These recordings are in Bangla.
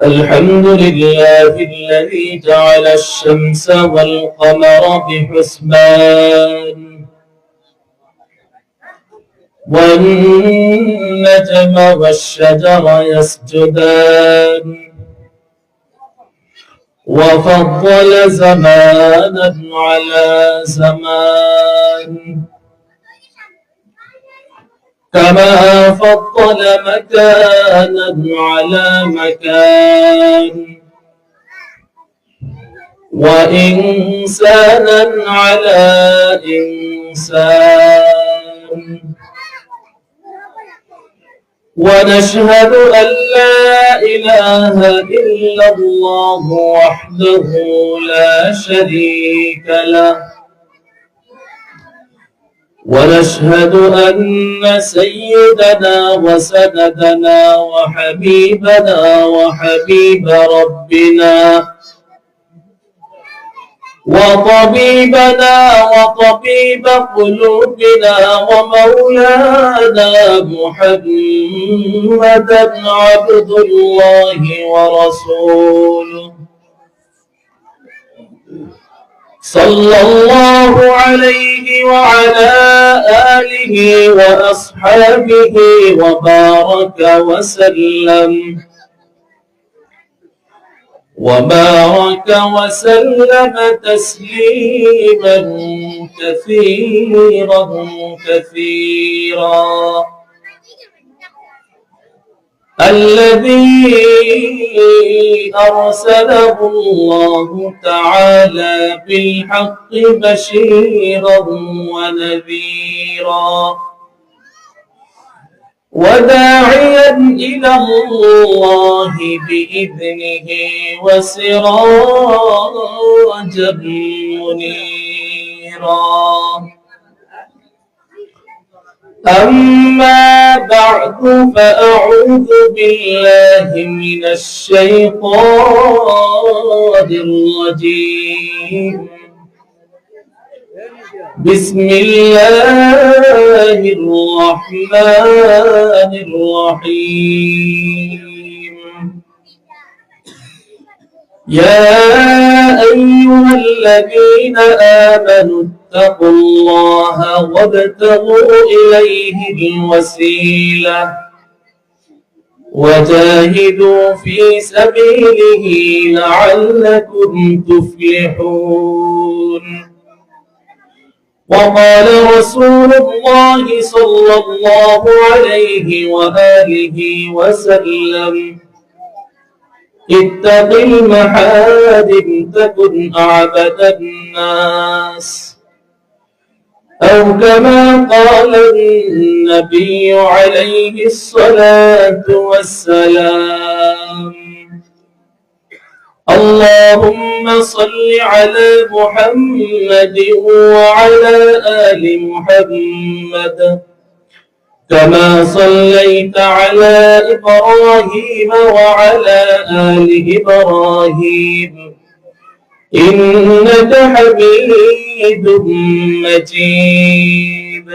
الحمد لله الذي جعل الشمس والقمر بحسبان والنجم والشجر يسجدان وفضل زمانا على زمان كما فضل مكانا على مكان وإنسانا على إنسان ونشهد أن لا إله إلا الله وحده لا شريك له ونشهد أن سيدنا وسندنا وحبيبنا وحبيب ربنا وطبيبنا وطبيب قلوبنا ومولانا محمدا عبد الله ورسوله صلى الله عليه وعلى آله وأصحابه وبارك وسلم تسليما كثيرا الذي أرسله الله تعالى بالحق بشيرا ونذيرا وداعيا إلى الله بإذنه وسراجا منيرا أما بعد فأعوذ بالله من الشيطان الرجيم بسم الله الرحمن الرحيم يا أيها الذين آمنوا اتقوا الله وابتغوا إليه الوسيلة وجاهدوا في سبيله لعلكم تفلحون وقال رسول الله صلى الله عليه وآله وسلم اتق المحارم تكن أعبد الناس أو كما قال النبي عليه الصلاة والسلام اللهم صل على محمد وعلى آل محمد كما صليت على إبراهيم وعلى آل إبراهيم إنك حميد مجيد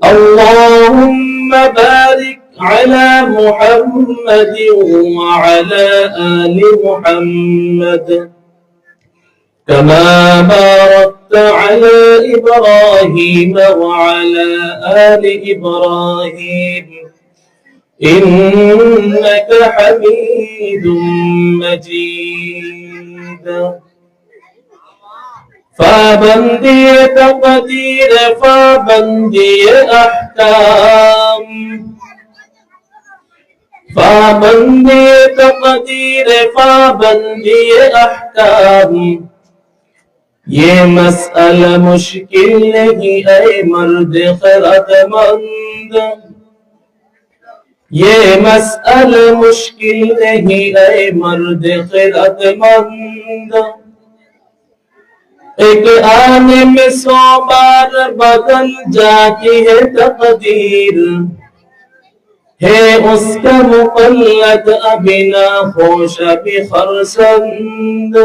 اللهم بارك على محمد وعلى آل محمد كما باركت على إبراهيم وعلى آل إبراهيم إنك حميد مجيد فابندي تقدير فابندي أحكام فابندي تقدير فابندي أحكام یہ مسئلہ مشکل نہیں اے مرد خردمند یہ مسئلہ مشکل نہیں اے مرد خردمند ایک آنے میں 100 بار بدل جاتی ہے تقدیر ہے اس کا مقلد ابھی نہ خوش ابھی خرسند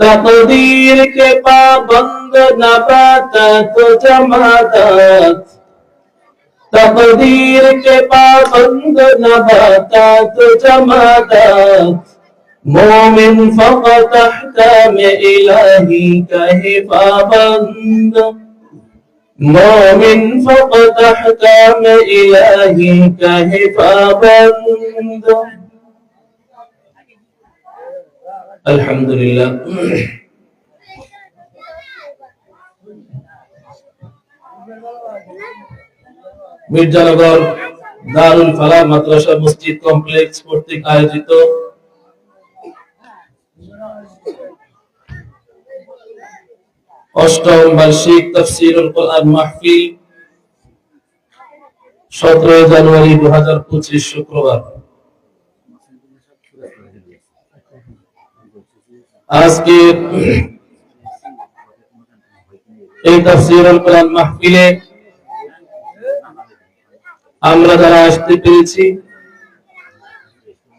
تقدیر کے پابند نباتات و جمادات तकदीर के पाबंद नबातात जमादात, मोमिन फकत अहकाम इलाही का है पाबंद, मोमिन फकत अहकाम इलाही का है पाबंद। अल्हम्दुलिल्लाह। মির্জানগর দারুল ফালাহ মাদ্রাসা মসজিদ কমপ্লেক্স কর্তৃক আয়োজিত অষ্টম বার্ষিক তাফসীরুল কোরআন মাহফিল 17 জানুয়ারি 2025 শুক্রবার। আজকে এই তাফসীরুল কোরআন মাহফিলে আমরা যারা আসতে পেরেছি,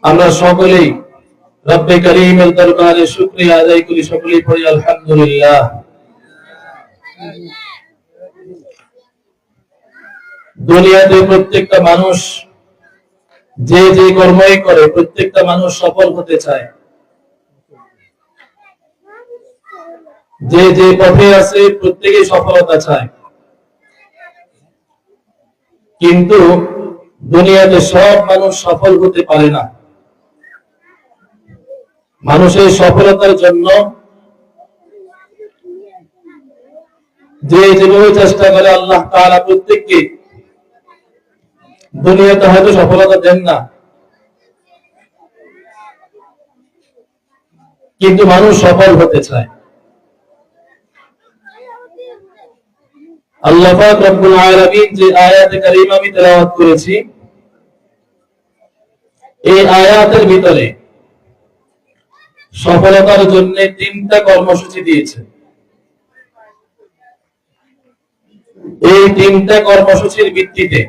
আমরা সকলেই রব্বে করিমের দরবারে শুকরিয়া আদায় করি, সকলেই পড়ি আলহামদুলিল্লাহ। দুনিয়াতে প্রত্যেকটা মানুষ যে যে কর্মই করে, প্রত্যেকটা মানুষ সফল হতে চায়, যে যে পথে আছে প্রত্যেকেই সফলতা চায়। কিন্তু দুনিয়াতে সব মানুষ সফল হতে পারে না। মানুষের সফলতার জন্য যে যেভাবে চেষ্টা করে আল্লাহ তাআলা প্রত্যেককে দুনিয়াতে হয়তো সফলতা দেন না, কিন্তু মানুষ সফল হতে চায়। আল্লাহ পাক রব্বুল আলামিন যে আয়াতে কারিমা আমি তেলাওয়াত করেছি, এই আয়াতের ভিতরে সফলতার জন্য 3টা কর্মসূচি দিয়েছে। এই 3টা কর্মসূচির ভিত্তিতে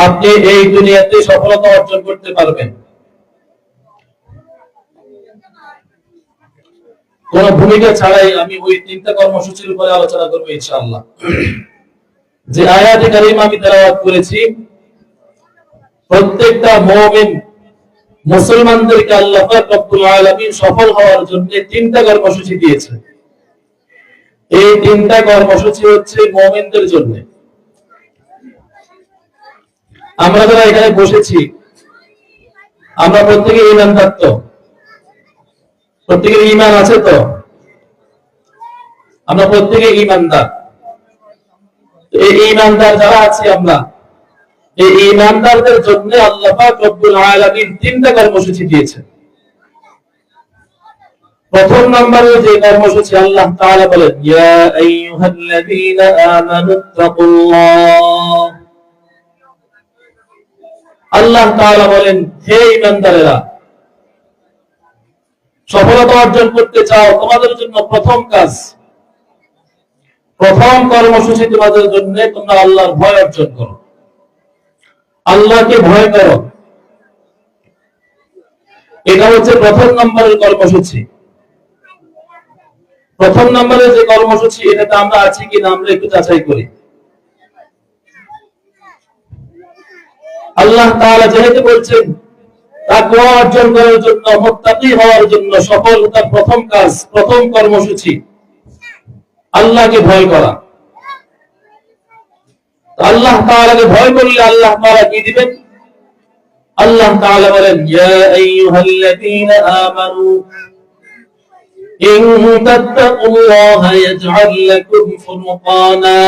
আপনি এই দুনিয়াতে সফলতা অর্জন করতে পারবেন। কোন ভূমিকা ছাড়াই আমি ওই 3টা কর্মসূচির উপরে আলোচনা করব ইনশাআল্লাহ। যে আয়াতে কারিমা আমি তেলাওয়াত করেছি, প্রত্যেকটা মুমিন মুসলমানদেরকে আল্লাহ পাক রব্বুল আলামিন সফল হওয়ার জন্য 3টা কর্মসূচি দিয়েছে। এই 3টা কর্মসূচি হচ্ছে মুমিনদের জন্য। আমরা যারা এখানে বসেছি, আমরা প্রত্যেকে ঈমানদার তো? প্রত্যেকের ঈমান আছে তো? আমরা প্রত্যেকে ঈমানদার। এই ঈমানদার যারা আছি আমরা, এই ঈমানদারদের জন্য আল্লাহ পাক রব্বুল আলামিন 3টা কর্মসূচি দিয়েছেন। প্রথম নম্বরে যে কর্মসূচি আল্লাহ তাআলা বলেন, ইয়া আইয়ুহাল্লাযীনা আমানুত্তাকুল্লাহ। আল্লাহ তাআলা বলেন, হে ঈমানদারেরা, সফলতা অর্জন করতে চাও, তোমাদের জন্য প্রথম কাজ, প্রথম কর্মসূচি তোমাদের জন্য তোমরা আল্লাহর ভয় অর্জন করো, আল্লাহকে ভয় করো। এটা হচ্ছে প্রথম নম্বরের কর্মসূচি। প্রথম নম্বরের যে কর্মসূচি, এটাতে আমরা আছি কিনা আমরা একটু যাচাই করি। আল্লাহ তাআলা যেহেতু বলছেন তাকওয়া অর্জন করার জন্য, মুত্তাকি হওয়ার জন্য সফলতার প্রথম কাজ, প্রথম কর্মসূচি আল্লাহকে ভয় করা। আল্লাহ তাআলাকে ভয় করলে আল্লাহ তাআলা কি দিবেন? আল্লাহ তাআলা বলেন, ইয়া আইয়ুহাল্লাযীনা আমানু ইন তাত্তাকুল্লাহা ইয়াজআল লাকুম ফুরকানা।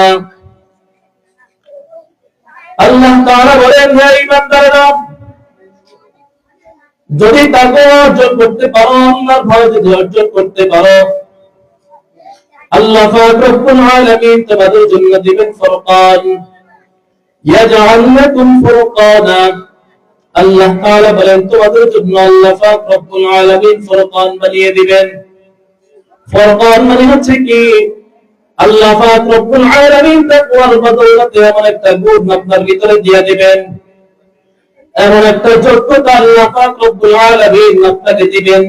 আল্লাহ তাআলা বলেন, হে ঈমানদাররা, যদি তাকওয়া অর্জন করতে পারো, আল্লাহর ভয় যদি অর্জন করতে পারো, আল্লাহ পাক রব্বুল আলামিন তোমাদের জন্য দিবেন ফুরকান। ইয়াজআল লাকুম ফুরকানা। আল্লাহ তাআলা বলেন, তোমাদের জন্য আল্লাহ পাক রব্বুল আলামিন ফুরকান বানিয়ে দিবেন। ফুরকান মানে হচ্ছে কি? আল্লাহ পাক রব্বুল আলামিন তাকওয়ার বদৌলতে এমন একটা গুণ আপনার ভিতরে দিয়ে দিবেন, এমন একটা যোগ্যতা আল্লাহ পাক রব্বুল আলামিন আপনাকে দিবেন,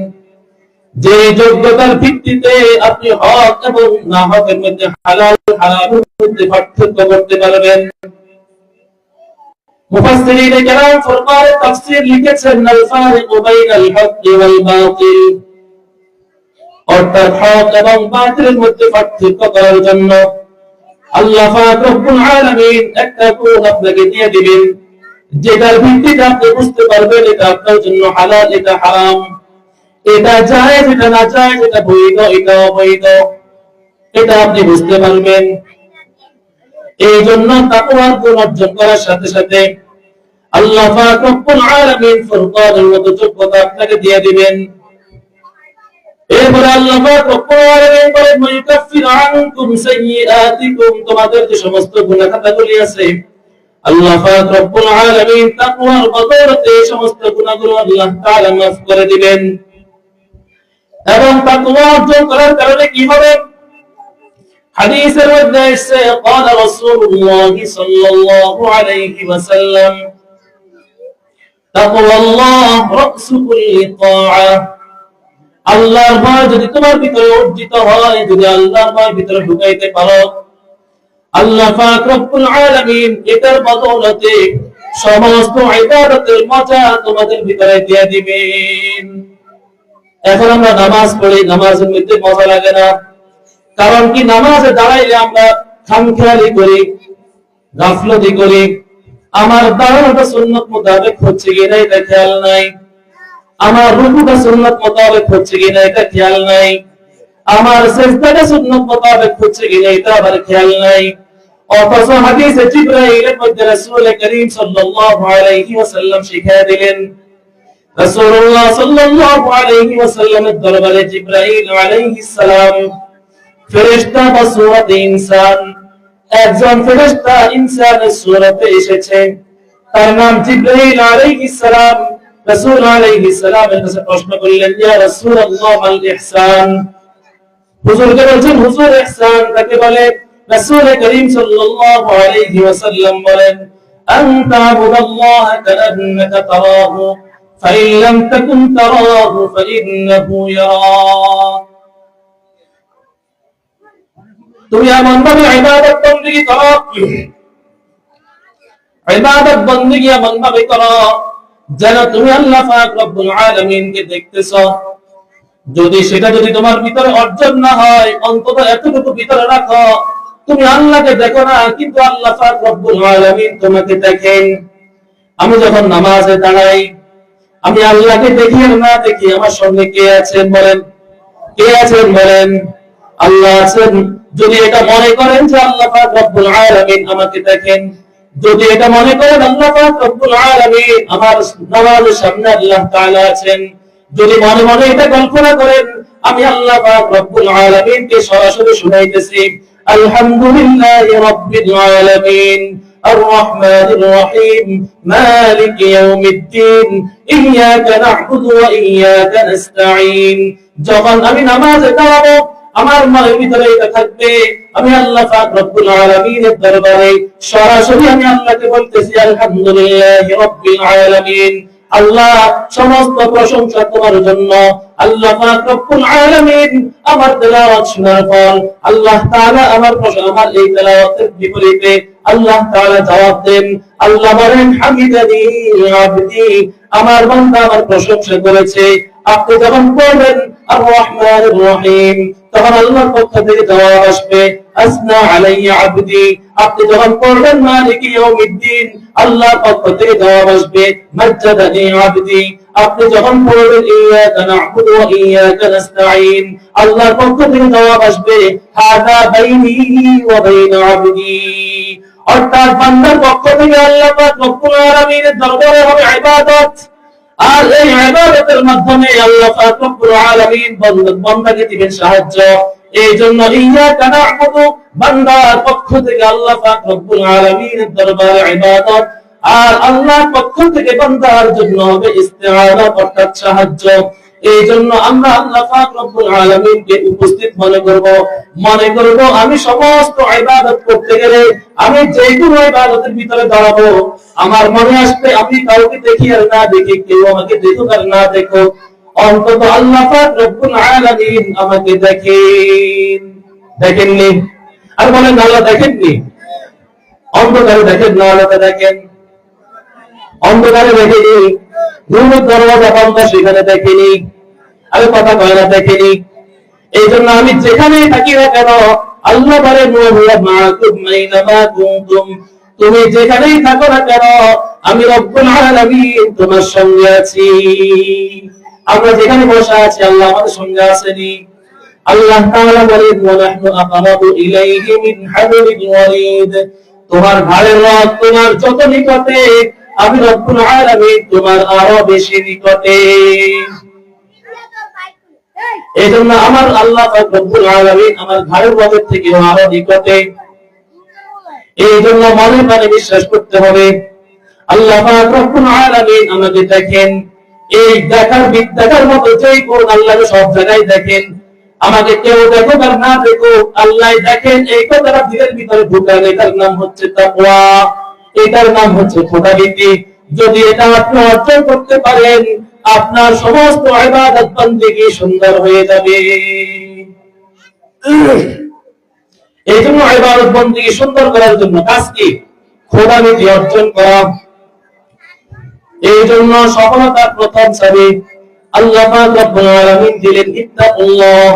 যে যোগ্যতার ভিত্তিতে আপনি হক এবং না হকের মধ্যে, হালাল হারামের মধ্যে পার্থক্য করতে পারবেন। মুফাসসিরিনে কেরাম ফুরকানে তাফসীর লিখেছেন আল ফারিকু বাইনাল হক্কি ওয়াল বাতিল, অর্থাৎ হক এবং বাতিলের মধ্যে পার্থক্য করার জন্য আল্লাহ পাক রব্বুল আলামিন একটা কোণ আপনাকে দিয়ে দিবেন, যেটার ভিত্তিতে আপনি বুঝতে পারবেন এটা আপনার জন্য হালাল, এটা হারাম, এটা জায়েজ, এটা না জায়েজ, এটা বৈধ, এটা অবৈধ, এটা আপনি বুঝতে পারবেন। এই জন্য তাকওয়ার গুণ অর্জন করার সাথে সাথে আল্লাহ পাক রব্বুল আলামিন ফুরকানের মতো যোগ্যতা আপনাকে দিয়ে দিবেন। এরপরে আল্লাহ পাক রব্বুল আলামিন বলেন মুকাফফিরু আনকুম সাইয়্যাতিকুম, তোমাদের যে সমস্ত গুনাহ খাতাগুলি আছে আল্লাহ পাক রব্বুল আলামিন তাকওয়ার বদৌলতে এই সমস্ত গুনাহগুলো আল্লাহ তাআলা মাফ করে দিবেন। এবং তাকওয়া অর্জন করার কারণে কি হবে? হাদিসের মধ্যে এসেছে قال رسول الله صلى الله عليه وسلم تقوى الله رأس كل طاعة, আল্লাহর ভয় যদি তোমার ভিতরে অর্জিত হয়, যদি আল্লাহর ভয় ভিতরে ঢুকাইতে পারো, আল্লাহ পাক রব্বুল আলামিন এটার বদৌলতে সমস্ত ইবাদতের মজা তোমাদের ভিতরে দিয়ে দিবেন। এখন আমরা নামাজ পড়ি, নামাজের মধ্যে মজা লাগে না, কারণ কি নামাজে দাঁড়াইলে আমরা খামখেয়ালি করি, গাফলতি করি, আমার দাঁড়ানোটা সুন্নাত মোতাবেক হচ্ছে কিনা এটা খেয়াল নাই, আমার রুকুটা সুন্নাত মোতাবেক হচ্ছে কিনা এটা খেয়াল নাই, আমার সিজদাটা সুন্নাত মোতাবেক হচ্ছে কিনা এটা আবার খেয়াল নাই। অথচ হাদিসে জিবরাইলের মধ্যে রাসূল করিম সাল্লাল্লাহু আলাইহি ওয়াসাল্লাম শিখিয়ে দিলেন, রাসূলুল্লাহ সাল্লাল্লাহু আলাইহি ওয়াসাল্লামের দরবারে জিবরাইল আলাইহিস সালাম ফেরেশতা বা সূরাতে ইনসান, একজন ফেরেশতা ইনসানের সূরাতে এসেছেন, তার নাম জিবরাইল আলাইহিস সালাম। রাসূল আলাইহিস সালামের কাছে প্রশ্ন করলেন, ইয়া রাসূলুল্লাহ মাল ইহসান, হুজুরকে বলছেন হুজুর ইহসান কাকে বলে? রাসূল করিম সাল্লাল্লাহু আলাইহি ওয়াসাল্লাম বলেন, আন তা'বুদাল্লাহ কাআন্নাকা তারাহু ফাইন লাম তাকুন তারাহু ফাইন্নাহু ইয়ারাক, তুমি এমন ভাবে ইবাদত বندگی করো, ইবাদত বندگی এমন ভাবে করো যেন তুমি আল্লাহ পাক রব্বুল আলামিনকে দেখতেছো। যদি তোমার ভিতরে অর্জন না হয়, অন্তত এতটুকু ভিতরে রাখো, তুমি আল্লাহকে দেখো না, কিন্তু আল্লাহ পাক রব্বুল আলামিন তোমাকে দেখেন। আমি যখন নামাজে দাঁড়াই, আমি আল্লাহকে দেখি আর না দেখি, আমার সঙ্গে কে আছেন বলেন? কে আছেন বলেন? আল্লাহ আছেন। যদি এটা মনে করেন যে আল্লাহ পাক রব্বুল আলামিন আমাকে দেখেন, যদি এটা মনে করেন আল্লাহ পাক রব্বুল আলামিন আমার নামাজের সামনে আল্লাহ তাআলা আছেন, যদি মনে মনে এটা কল্পনা করেন আমি আল্লাহ পাক রব্বুল আলামিনকে সরাসরি শুনাইতেছি, আলহামদুলিল্লাহি রাব্বিল আলামিন আর রহমানির রহিম মালিক ইয়াউমিদ্দিন ইয়্যাকা না'বুদু ওয়া ইয়্যাকা নাস্তাঈন, যখন আমি নামাজে দাঁড়াবো আমার মনের ভিতরে এটা থাকবে, আমি আল্লাহ পাক রব্বুল আলামিনের দরবারে সরাসরি আমি আল্লাহকে বলতেছি আলহামদুলিল্লাহি রাব্বিল আলামিন, আল্লাহ সমস্ত প্রশংসা তোমার জন্য। আল্লাহ পাক রব্বুল আলামিন আমার তেলাওয়াত শোনার পর আল্লাহ তাআলা আমার এই তেলাওয়াতের বিপরীতে আল্লাহ তাআলা জবাব দেন, আল্লাহ বলেন হামিদানি আবদি, আমার বান্দা আমার প্রশংসা করেছে। আপনি যখন পড়বেন আর রহমানির রহিম, তখন আল্লাহর পক্ষ থেকে জবাব আসবে আসনা আলাইয়া আবদি। আপনি যখন পড়বেন মালিক ইয়াউমিদ্দিন, আল্লাহর পক্ষ থেকে জবাব আসবে মাজ্জাদানি আবদি। আপনি যখন পড়বেন ইয়্যাকা না'বুদু ওয়া ইয়্যাকা নাস্তাঈন, আল্লাহর পক্ষ থেকে জবাব আসবে হাযা বাইনি ওয়া বাইনা আবদি। অর্থাৎ বান্দার পক্ষ থেকে আল্লাহ পাক রব্বুল আলামিনের দরবারে হবে ইবাদত, আর এই ইবাদতের মাধ্যমে আল্লাহ পাক রব্বুল আলামিন বান্দাকে দিবেন সাহায্য। এই জন্য ইয়্যাকা না'বুদু বান্দার পক্ষ থেকে আল্লাহ পাক রব্বুল আলামিনের দরবারে ইবাদত, আর আল্লাহর পক্ষ থেকে বান্দার জন্য হবে ইস্তিআনা অর্থাৎ সাহায্য। এই জন্য আমরা আল্লাহ পাক রব্বুল আলামিনকে উপস্থিত মনে করব আমি সমস্ত ইবাদত করতে গেলে আমি যে কোনো ইবাদতের ভিতরে দাঁড়াবো, আমার মনে আসবে আমি কাউকে দেখি আর না দেখি, কেউ আমাকে দেখুক আর না দেখুক, অন্তত আল্লাহ পাক রব্বুল আলামিন আমাকে দেখেন। দেখেননি? আর বলেন আল্লাহ দেখেননি? অন্ধকারে দেখেন না, আল্লাহ দেখেন। অন্ধকারে দেখেনি, রুমের দরজা বন্ধ সেখানে দেখেনি, আমি কথা কয় না দেখেনি। এই জন্য আমি যেখানেই থাকি না কেন আল্লাহ বলেন তুমি যেখানেই থাকো না কেন আমি রব্বুল আলামিন তোমার সঙ্গে আছি। আমরা যেখানে বসে আছি আল্লাহ আমাদের সঙ্গে আছেনি। আল্লাহ তাআলা বলেন ওয়া নাহনু আকারাবু ইলাইহি মিন হাবলিল ওয়ারিদ, তোমার ঘাড়ের রগ তোমার যত নিকটে আমি রব্বুল আলামিন তোমার আরো বেশি নিকটে। এই জন্য আমার আল্লাহ পাক রব্বুল আলামিন আমার ঘাড়ের রগের থেকে আরো নিকটে। এই জন্য মনে প্রাণে বিশ্বাস করতে হবে আল্লাহ পাক রব্বুল আলামিন আমাকে দেখেন। এই দেখার মতো যেই কোন আল্লাহকে সব জায়গায় দেখেন, আমাকে কেউ দেখো আর না দেখো আল্লাহ দেখেন। এই কথাটা দিলের ভিতরে ঢুকান, এটার নাম হচ্ছে তাকওয়া, এটার নাম হচ্ছে খোদাভীতি। যদি এটা আপনি অর্জন করতে পারেন আপনার সমস্ত ইবাদত বন্দেগী সুন্দর হয়ে যাবে। এই জন্য ইবাদত বন্দেগী সুন্দর করার জন্য কাজ কি? খোদাভীতি অর্জন করা। এই জন্য সফলতার প্রথম চাবি আল্লাহ পাক রব্বুল আলামিন দিলেন ইত্তাকুল্লাহ,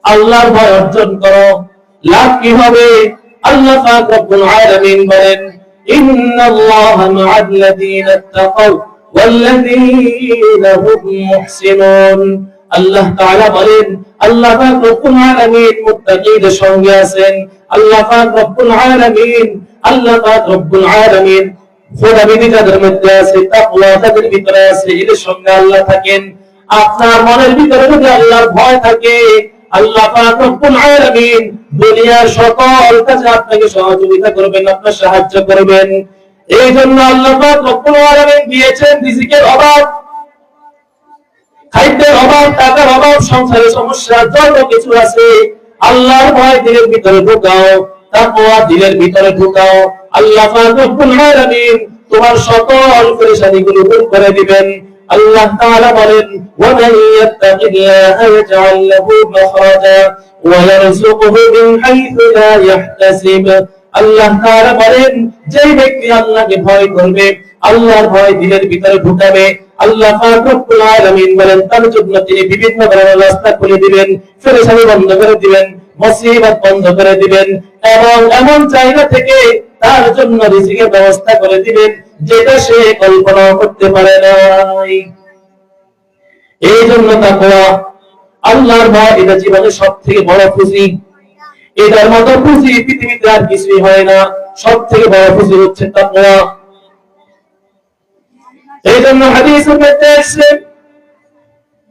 আল্লাহর ভয় অর্জন করো। লাভ কি হবে? আল্লাহ পাক রব্বুল আলামিন বলেন ইন্নাল্লাহা মা'আল লাযীনা তাকাও ওয়াল্লাযীনা হুম মুহসিনুন। আল্লাহ তাআলা বলেন আল্লাহ পাক রব্বুল আলামিন মুত্তাকিদের সঙ্গে আছেন। আল্লাহ পাক রব্বুল আলামিন, আল্লাহ পাক রব্বুল আলামিন খোদাভীতি যাদের মধ্যে আছে, তাকওয়া যাদের ভিতরে আছে, এদের সঙ্গে আল্লাহ থাকেন। আপনার মনের ভিতরে যদি আল্লাহর ভয় থাকে আল্লাহ পাক রব্বুল আলামিন দুনিয়ার সকল কাজে আপনাকে সহযোগিতা করবেন, আপনার সাহায্য করবেন। এই জন্য আল্লাহ পাক রব্বুল আলামিন দিয়েছেন রিজিকের অভাব, খাদ্যের অভাব, টাকার অভাব, সংসারের সমস্যা যত কিছু আছে আল্লাহর ভয় দিলের ভিতরে ঢুকাও, তাকওয়া দিলের ভিতরে ঢুকাও। আল্লাহ পাক রব্বুল আলামিন তোমার সকল পেরেশানিগুলো দূর করে দিবেন। আল্লাহ তাআলা বলেন ওয়া মান ইয়াত্তাকিল্লাহা ইয়াজআল লাহু মাখরাজা ওয়া ইয়ারযুকহু মিন হাইথু লা ইয়াহতাসিব। আল্লাহ তাআলা বলেন যে ব্যক্তি আল্লাহকে ভয় করবে, আল্লাহর ভয় দিলের ভিতরে ঢুকাবে, আল্লাহ পাক রব্বুল আলামিন বলেন তার জন্য তিনি বিভিন্ন ধরনের রাস্তা খুলে দিবেন, পেরেশানি বন্ধ করে দিবেন, মুসিবত বন্ধ করে দিবেন, এবং এমন জায়গা থেকে তার জন্য রিজিকের ব্যবস্থা করে দিবেন যেটা সে কল্পনা করতে পারে নাই। এই জন্য তাকওয়া, আল্লাহর ভয়, এটা জীবনের সবথেকে বড় পুঁজি। এটার মতো পুঁজি পৃথিবীতে আর কিছুই হয় না। সবথেকে বড় পুঁজি হচ্ছে তাকওয়া। এই জন্য হাদিসের মধ্যে এসেছে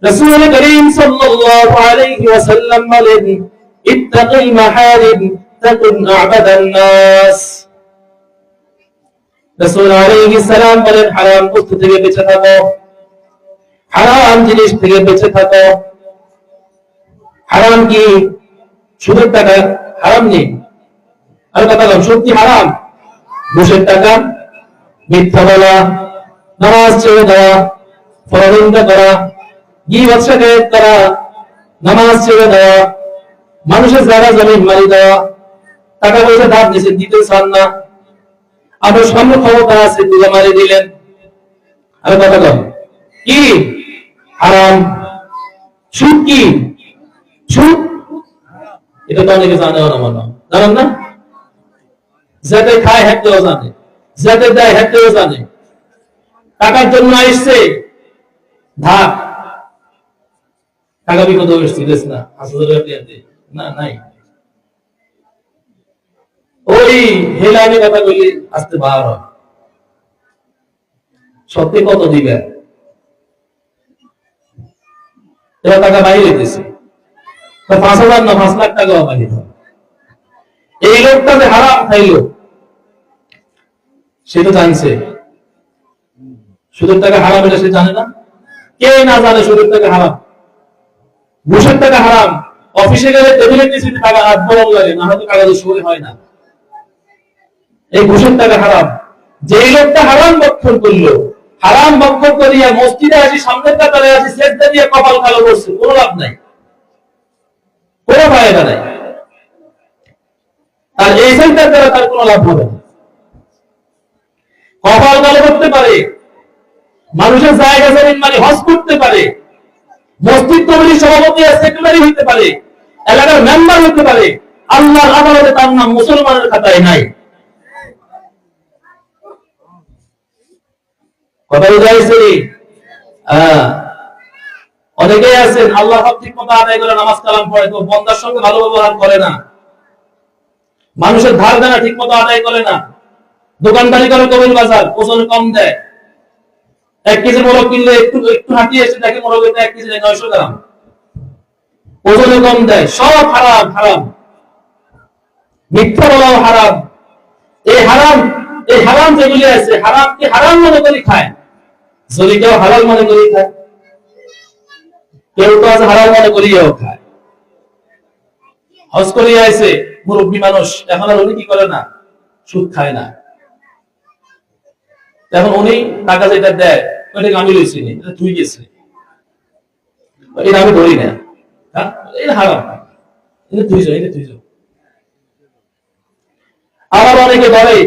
রাসূল করিম সাল্লাল্লাহু আলাইহি ওয়াসাল্লাম বলেন ইত্তাকিল মাহারিম তাকুন আ'বাদান নাস। রাসূল আলাইহিস সালাম বলেন হারাম বস্তু থেকে বেঁচে থাকো, হারাম জিনিস থেকে বেঁচে থাকো। হারাম কি? সুদের টাকা হারাম নেই, আর কথা বললাম সুদ কি হারাম? ঘুষের টাকা, মিথ্যা বলা, নামাজ ছেড়ে দেওয়া, পরনিন্দা করা, গীবত শিকায়ত করা, নামাজ ছেড়ে দেওয়া, মানুষের জায়গা জমি মারি দেওয়া, টাকা পয়সা ধার দিতে দিতে চান না, আপনার সামনে ক্ষমতা আছে তুলে মারি দিলেন। আর কথা বল কি? হারাম। সুদ কি? সুদ এটা তো অনেকে জানেও না, মনে জানেন না। যাতে খায় হেঁটেও জানে, যাতে দেয় হেঁটেও জানে। টাকার জন্য আসছে ধার, টাকা বিপদ হয়েছে না, 5,000 না নাই, ওই হেলাইনে কথা বলি আসতে বার হয়। সত্যি কত দিবে? এবার টাকা বাইরে দিতেছে 5,000 না 5 লাখ টাকা বাইরে। এই লোকটা যে হারাম খাইলো সে তো জানছে সুদের টাকা হারাম, এটা সে জানে না? কে না জানে সুদের টাকা হারাম? ঘুষের টাকা হারাম। অফিসে গেলে টেবিলের নিচে টাকা হাত বরং লাগে না, হয়তো কাগজে সই হয় না। এই ঘুষের টাকা হারাম। যে লোকটা হারাম ভক্ষণ করলো, হারাম ভক্ষণ করিয়া মসজিদে আসি, সামনের কাতারে আসি, সেজদা দিয়ে কপাল কালো করছে, কোনো লাভ নাই, কোনো ফায়দা নাই। আর এই সেজদার দ্বারা তার কোনো লাভ হবে না। কপাল কালো করতে পারে, মানুষের জায়গা জমিন মানে হজ করতে পারে, মসজিদ কমিটির সভাপতি সেক্রেটারি হতে পারে, এলাকার মেম্বার হতে পারে, আল্লাহর আদালতে তার নাম মুসলমানের খাতায় নাই। কথা বুঝাইছে? অনেকেই আছেন আল্লাহ হক ঠিক মতো আদায় করে নামাজ কালাম পড়ে, তো বন্দার সঙ্গে ভালো ব্যবহার করে না, মানুষের ধার দেনা ঠিক মতো আদায় করে না, দোকানদারি করে কবির বাজার, ওজন কম দেয়, 1 কেজি মোরগ কিনলে একটু একটু হাঁটিয়ে এসে দেখে মোরগ 1 কেজি 900 গ্রাম, ওজনে কম দেয়, সব হারাম। হারাম, মিথ্যা বলাও হারাম। এই হারাম যেগুলি আছে, হারামকে হারাম মনে করে খায়। যদি কেউ হালাল মনে করে খায়, কেউ তো আছে হালাল মনে করিয়াও খায়। হজ করিয়া আছে মুরব্বী মানুষ, এখন আর উনি কি করে না, সুদ খায় না। এখন উনি টাকা যেটা দেয় ওইটাকে আমি লইছি নি, এটা তুই গেছি, এটা আমি ধরি না, এটা হারাম, এটা তুই যাও, এটা তুই যাও। আবার অনেকে ধরে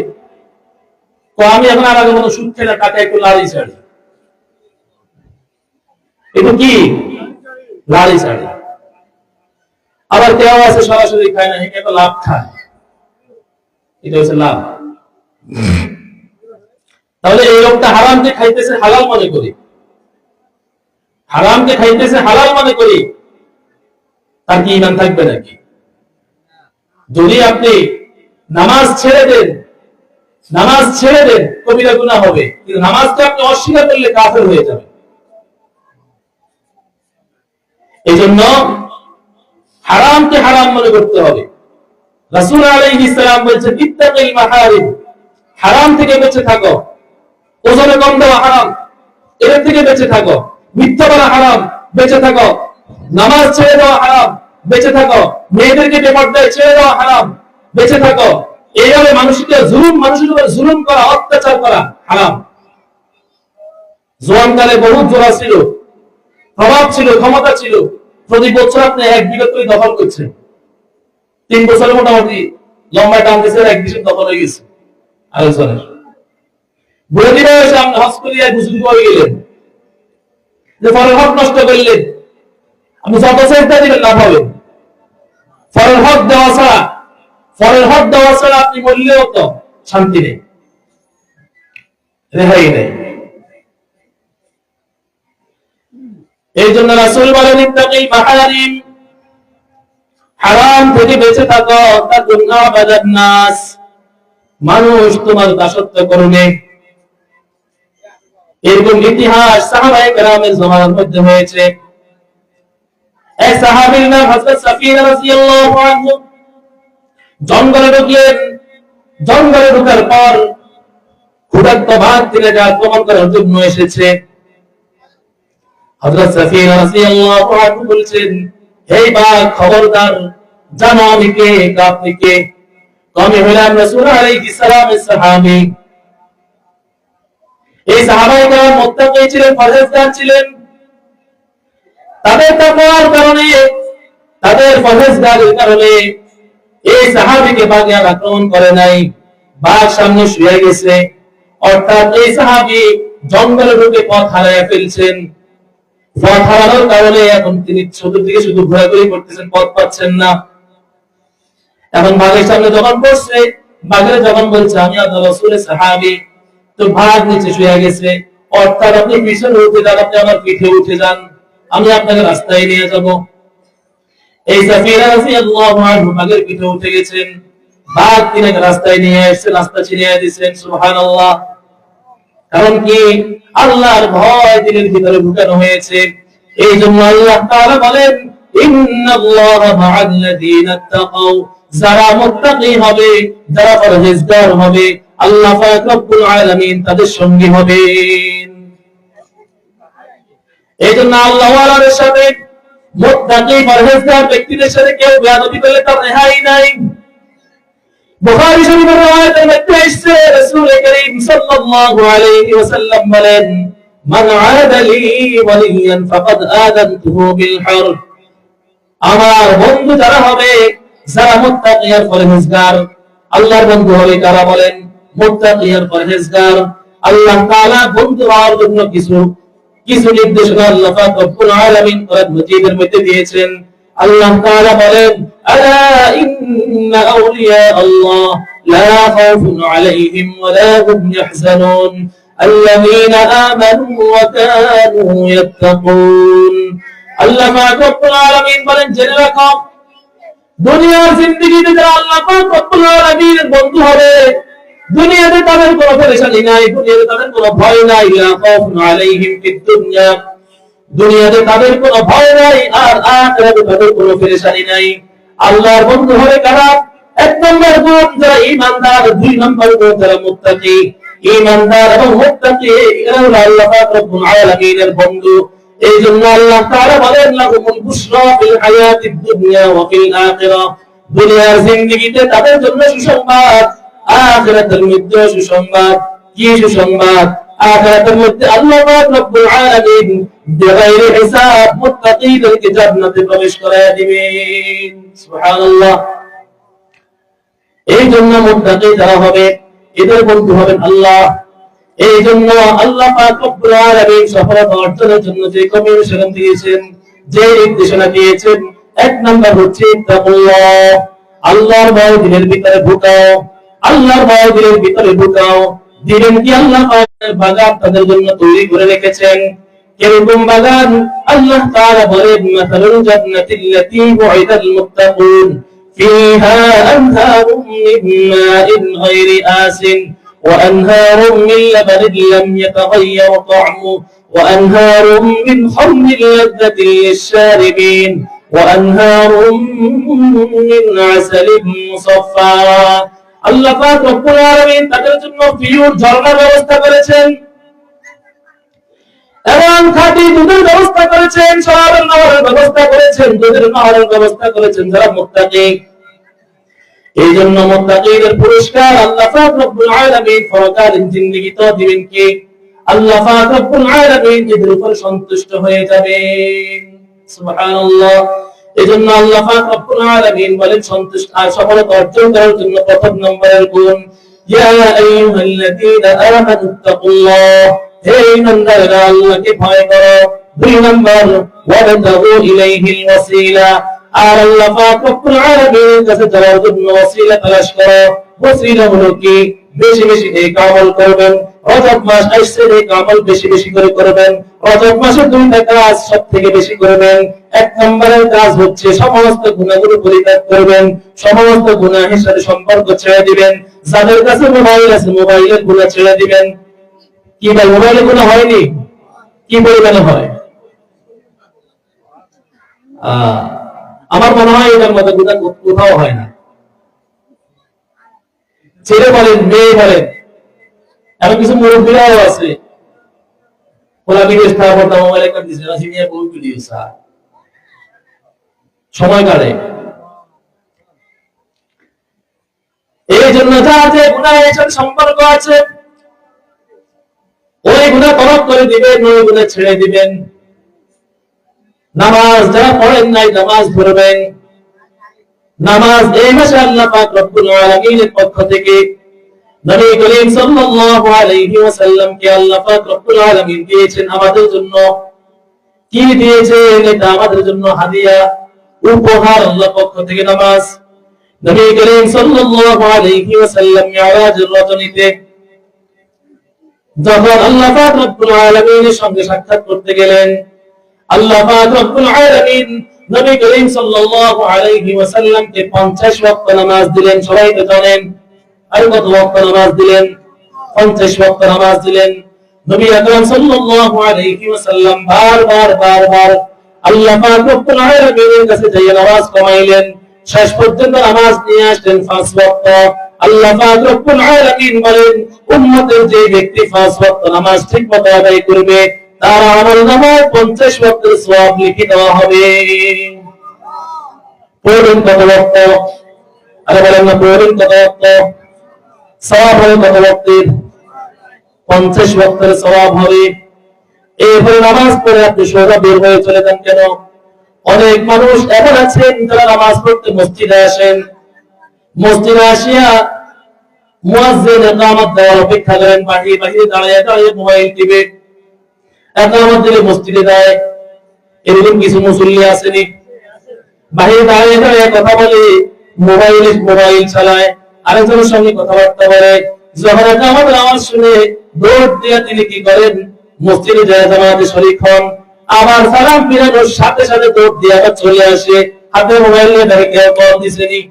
তো আমি এখন আর আগের মতো সুদ খাই না, টাকা একটু লাড়ি ছাড়ি, এটা কি লাড়ি ছাড়ি। আবার কেউ আছে সরাসরি খায় না, এটা তো লাভ খায়, এটা হচ্ছে লাভ। তাহলে এই লোকটা হারামকে খাইতেছে হালাল মনে করি, হারামকে খাইতেছে হালাল মনে করি, তার কি ঈমান থাকবে নাকি? যদি আপনি নামাজ ছেড়ে দেন কবিরা গুনাহ হবে, কিন্তু নামাজকে আপনি অস্বীকার করলে কাফের হয়ে যাবে। এই জন্য হারামকে হারাম মনে করতে হবে। রাসূল আলাইহিস সালাম বলেছেন ইত্তাকিল মাহারিম, হারাম থেকে বেঁচে থাকো। ওজনে কম দেওয়া হারাম, এর থেকে বেঁচে থাকো। মিথ্যা বলা হারাম, বেঁচে থাকো। নামাজ ছেড়ে দেওয়া হারাম, বেঁচে থাকো। মেয়েদেরকে বেপরদায় ছেড়ে দেওয়া হারাম, বেঁচে থাকো। এইভাবে মানুষের উপর জুলুম করা, অত্যাচার করা হারাম। জোয়ানকালে বহু জোড়া ছিল, প্রভাব ছিল, ক্ষমতা ছিল, প্রতি বছর আপনি 1 বিঘা করে দখল করছেন। 3 বছরে মোটামুটি লম্বা টানতেছে, 1 বিঘা দখল হয়ে গেছে আলোচনার। বুড়ো দিনে এসে আপনি হজ করিয়া গুজরি করে গেলেন, যে ফরের হক নষ্ট করলেন, আপনি যত চেষ্টা দিবেন লাভ হবে। ফরের হক দেওয়া ছাড়া আপনি বললেও তো শান্তি নেই, রেহাই নেই। এই জন্য রাসূল বলেন ইত্তাকিল মাহারিম, হারাম থেকে বেঁচে থাকো। তাকুন আবাদান নাস, মানুষ তোমার দাসত্ব করবে। এরকম ইতিহাস সাহাবায়ে কেরামের জামানার মধ্যে হয়েছে। এক সাহাবীর নাম হযরত সাফিনা রাদিয়াল্লাহু আনহু। জঙ্গলে ঢোকার পর ক্ষুধার্ত বাঘ তিনি আক্রমণ করার জন্য এসেছে। হযরত সাফিনা রাদিয়াল্লাহু আনহু বলছেন, হে বাঘ, খবরদার, জানো আমি কে, আপনি কে? আমি হলাম রাসূল আলাইহিস সালামের সাহাবী। এই সাহাবায়ে কেরাম মুত্তাকি ছিলেন, পরহেজগার ছিলেন। তাদের তাকওয়ার কারণে, তাদের পরহেজগারের কারণে এই সাহাবীকে বাঘ আক্রমণ করে নাই, বাঘ সামনে শুয়ে গেছে। অর্থাৎ এই সাহাবী জঙ্গলে ঢুকে পথ হারিয়ে ফেলছেন। পথ হারানোর কারণে এখন তিনি চতুর্দিকে শুধু ঘোরাঘুরি করতেছেন, পথ পাচ্ছেন না। এখন বাঘের সামনে যখন বসছে, বাঘের যখন বলছে আমি আল্লাহর রাসূলের সাহাবী, তো বাঘ নিচে শুয়ে গেছে। অর্থাৎ আপনি পিছনে উঠে যান, আপনি আমার পিঠে উঠে যান, আমি আপনাকে রাস্তায় নিয়ে যাব। এই সাফিনা রাদিয়াল্লাহু আনহা বাঘের পিঠে উঠে গেছেন, বাঘ তিনাকে রাস্তায় নিয়ে এসে রাস্তা চিনিয়ে দিয়েছেন। সুবহানাল্লাহ। কারণ কি? আল্লাহর ভয় দিলের ভিতরে ঢুকানো হয়েছে। এই জন্য আল্লাহ তাআলা বলেন ইন্নাল্লাহা মা'আল্লাযীনা তাকাউ, যারা মুত্তাকি হবে, যারা পরহেজগার হবে, আল্লাহ পাক রব্বুল আলামিন তাদের সঙ্গী হবেন। এই জন্য আল্লাহ ওয়ালাদের সাথে, মুত্তাকি পরহেজগার ব্যক্তিদের সাথে কেউ বেয়াদবি করলে তার রেহাই নাই। বুখারী শরীফের riwayat-এর মধ্যে এসেছে, রাসূল করিম সাল্লাল্লাহু আলাইহি ওয়াসাল্লাম বলেন, মান আদা লি ওয়ালিয়ান ফাকাদ আযানতুহু বিল হারব। আমার বন্ধু যারা হবে, যারা মুত্তাকি আর পরহেজগার, আল্লাহর বন্ধু হবে কারা বলেন? মুত্তাকি আর পরহেজগার। আল্লাহ তাআলা বন্ধু হওয়ার জন্য কিছু কিছু নির্দেশনা আল্লাহ পাক রব্বুল আলামিন কোরআন মাজিদের মধ্যে দিয়েছেন। আল্লাহ তাআলা বলেন, আলা ইন্না আউলিয়া আল্লাহ লা খাউফুন আলাইহিম ওয়া লা হুম ইয়াহজানুন আল্লাযীনা আমানু ওয়া কানু ইয়াত্তাকুন। আল্লাহ পাক রব্বুল আলামিন বলেন, জেনে রাখো দুনিয়ার জিন্দেগিতে যারা আল্লাহ পাক রব্বুল আলামিনের বন্ধু হবে, দুনিয়াতে তাদের কোনো পেরেশানি নাই, দুনিয়াতে তাদের কোনো ভয় নাই। লা খাউফুন আলাইহিম ফিদ দুনিয়া, দুনিয়াতে তাদের কোনো ভয় নাই, আর আখিরাতে তাদের কোনো পেরেশানি নাই। আল্লাহর বন্ধু হবে কারা? এক নম্বর গুণ যারা ঈমানদার, দুই নম্বর গুণ যারা মুত্তাকি। ঈমানদার এবং মুত্তাকি এরা হলো আল্লাহ পাক রব্বুল আলামিনের বন্ধু। এই জন্য আল্লাহ তাআলা বলেন, লাহুমুল বুশরা ফিল হায়াতিদ দুনিয়া ওয়া ফিল আখিরাহ, দুনিয়ার জিন্দেগিতে তাদের জন্য সুসংবাদ, আখিরাতের মধ্যে সুসংবাদ। কি সুসংবাদ? আখিরাতের মধ্যে আল্লাহ পাক রব্বুল আলামিন বিগাইরি হিসাব মুত্তাকিদেরকে জান্নাতে প্রবেশ করায় দিবেন। সুবহানাল্লাহ। এই জন্য মুত্তাকি যারা হবে এদের বন্ধু হবেন আল্লাহ। এই জন্য আল্লাহ পাক রব্বুল আলামিন সফলতা অর্জনের জন্য যে কমিশন দিয়েছেন, যে নির্দেশনা দিয়েছেন, এক নাম্বার হচ্ছে তাকওয়াল্লাহ, আল্লাহর ভয় দিলের ভিতরে ঢুকাও, আল্লাহর ভয় দিলের ভিতরে ঢুকাও। দিলেন কি আল্লাহ পাকের বাগান তাদের জন্য তৈরি করে রেখেছেন। কিরকম বাগান? আল্লাহ তাআলা বলেন, মাসালুল জান্নাতিল্লাতী ওয়াইদাল মুত্তাকুন ফীহা আনহারুম মিন মাইন গায়রি আসিন وأنهار من لبن لم يتغير طعمه وأنهار من خمر لذة للشاربين وأنهار من عسل مصفى। আল্লাহ পাক রব্বুল আলামিন তাদের জন্য পিওর ঝর্ণার ব্যবস্থা করেছেন এবং খাঁটি দুধের ব্যবস্থা করেছেন, শরাবের নহরের ব্যবস্থা করেছেন, দুধের নহরের ব্যবস্থা করেছেন যারা মুত্তাকি। এই জন্য মুত্তাকিদের পুরস্কার আল্লাহ পাক রব্বুল আলামিন পরকালীন জিন্দেগিতে দিবেন কি? আল্লাহ পাক রব্বুল আলামিন এদের উপর সন্তুষ্ট হয়ে যাবেন। সুবহানাল্লাহ। এই জন্য আল্লাহ পাক রব্বুল আলামিন বলেন, সন্তুষ্ট আর সফলতা অর্জন করার জন্য প্রথম নম্বরের গুণ, ইয়া আইয়ুহাল্লাযীনা আমানুত্তাকুল্লাহ, হে ঈমানদাররা আল্লাহকে ভয় করো। দুই নম্বর, ওয়াবতাগু ইলাইহিল ওয়াসিলা, আর আল্লাহ পাক রব্বুল আলামিনের কাছে যাওয়ার জন্য ওয়াসিলা তালাশ করো। ওয়াসিলা হলো কি? বেশি বেশি নেক আমল করবেন। রজব মাস আসছে, নেক আমল বেশি বেশি করে করবেন। রজব মাসে দুইটা কাজ সবথেকে বেশি করবেন। এক নম্বরের কাজ হচ্ছে সমস্ত গুনাহগুলো পরিত্যাগ করবেন, সমস্ত গুনাহের সাথে সম্পর্ক ছেড়ে দিবেন। যাদের কাছে মোবাইল আছে মোবাইলের গুনাহ ছেড়ে দিবেন। কি ভাই, মোবাইলে গুনাহ হয়নি? কি পরিমাণে হয়? আমার মনে হয় এটার মতো গুনাহ কোথাও হয় না। ছেলে বলেন, মেয়ে বলেন, এমন কিছু মুরব্বীরাও আছে, ওরা বিদেশ থাকা পড়তা মোবাইল একটা দিচ্ছে না, সিনিয়া বহু ভিডিও সময় কাটে। এই জন্য যাতে গুনাহের সাথে সম্পর্ক আছে ওই গুনাহ তওবা করে দিবেন, ওই গুনাহ ছেড়ে দিবেন। নামাজ যারা পড়েন নাই নামাজ পড়বেন। নামাজ এই মাসে আল্লাহ পাক রব্বুল আলামিনের পক্ষ থেকে নবী করিম সাল্লাল্লাহু আলাইহি ওয়াসাল্লামকে আল্লাহ পাক রব্বুল আলামিন দিয়েছেন আমাদের জন্য। কি দিয়েছেন? এটা আমাদের জন্য হাদিয়া, উপহার আল্লাহর পক্ষ থেকে নামাজ। নবী করিম সাল্লাল্লাহু আলাইহি ওয়াসাল্লাম মিরাজের রজনীতে যখন আল্লাহ পাক রব্বুল আলামিনের সঙ্গে সাক্ষাৎ করতে গেলেন, আল্লাহ পাক রব্বুল আলামিন নবী করিম সাল্লাল্লাহু আলাইহি ওয়াসাল্লামকে 50 ওয়াক্ত নামাজ দিলেন। সবাই তো জানেন। আর কত ওয়াক্ত নামাজ দিলেন? 50 ওয়াক্ত নামাজ দিলেন। নবী আকরাম সাল্লাল্লাহু আলাইহি ওয়াসাল্লাম বারবার আল্লাহ পাক রব্বুল আলামিনের কাছে যাইয়া নামাজ কমাইলেন। শেষ পর্যন্ত নামাজ নিয়ে আসলেন 5 ওয়াক্ত। আল্লাহ পাক রব্বুল আলামিন বলেন, উম্মতের যে ব্যক্তি 5 ওয়াক্ত নামাজ ঠিকমতো আদায় করবে তার আমলনামায় 50 ওয়াক্তের সওয়াব লিখে দেওয়া হবে। পড়বেন কত ওয়াক্ত? আরে বলেন না, পড়বেন কত ওয়াক্ত? সওয়াব হবে কত ওয়াক্তের? 50 ওয়াক্তের সওয়াব হবে। এরপরে নামাজ পড়ে আপনি সোজা বের হয়ে চলে যান কেন? অনেক মানুষ এমন আছেন যারা নামাজ পড়তে মসজিদে আসেন, মসজিদে আসিয়া মুয়াজ্জিন ইকামত দেওয়ার অপেক্ষা করেন, বাহিরে দাঁড়িয়ে দাঁড়িয়ে মোবাইল টিপে ইকামত দিলে মসজিদে যায়। এরকম কিছু মুসল্লি আসেনি, বাহিরে দাঁড়িয়ে দাঁড়িয়ে কথা বলে, মোবাইল চালায়, আরেকজনের সঙ্গে কথাবার্তা বলে। যখন ইকামতের আওয়াজ শুনে দৌড় দিয়ে তিনি কি করেন, মসজিদে যায়, জামাতে শরীক হন। আবার সালাম ফিরানোর সাথে সাথে দৌড় দিয়ে আবার চলে আসে, হাতে মোবাইল নিয়ে দেখে কেউ কল দিছেনি।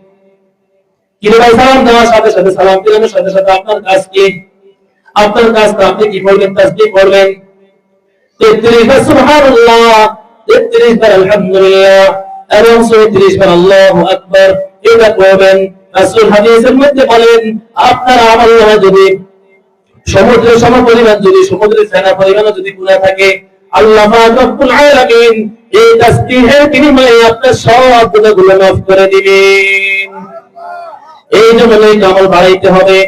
কিন্তু ভাই সালাম দেওয়ার সাথে সাথে, সালাম ফিরানোর সাথে সাথে আপনার কাজ কি? আপনার কাজ তো আপনি কি করবেন? তাসবিহ করবেন 33 বার সুবহানাল্লাহ, 33 বার আলহামদুলিল্লাহ এবং 34 বার আল্লাহু আকবার, এটা করবেন। রাসূল হাদিসের মধ্যে বলেন, আপনার আমলনামায় যদি সমুদ্রের সমপরিমাণ, যদি সমুদ্রের ফেনা পরিমাণ যদি গুনাহ থাকে, আল্লাহ পাক রব্বুল আলামিন এই তাসবিহের বিনিময়ে আপনার সব গুনাহগুলো মাফ করে দিবেন। এই জন্য এই আমল বাড়াইতে হবে।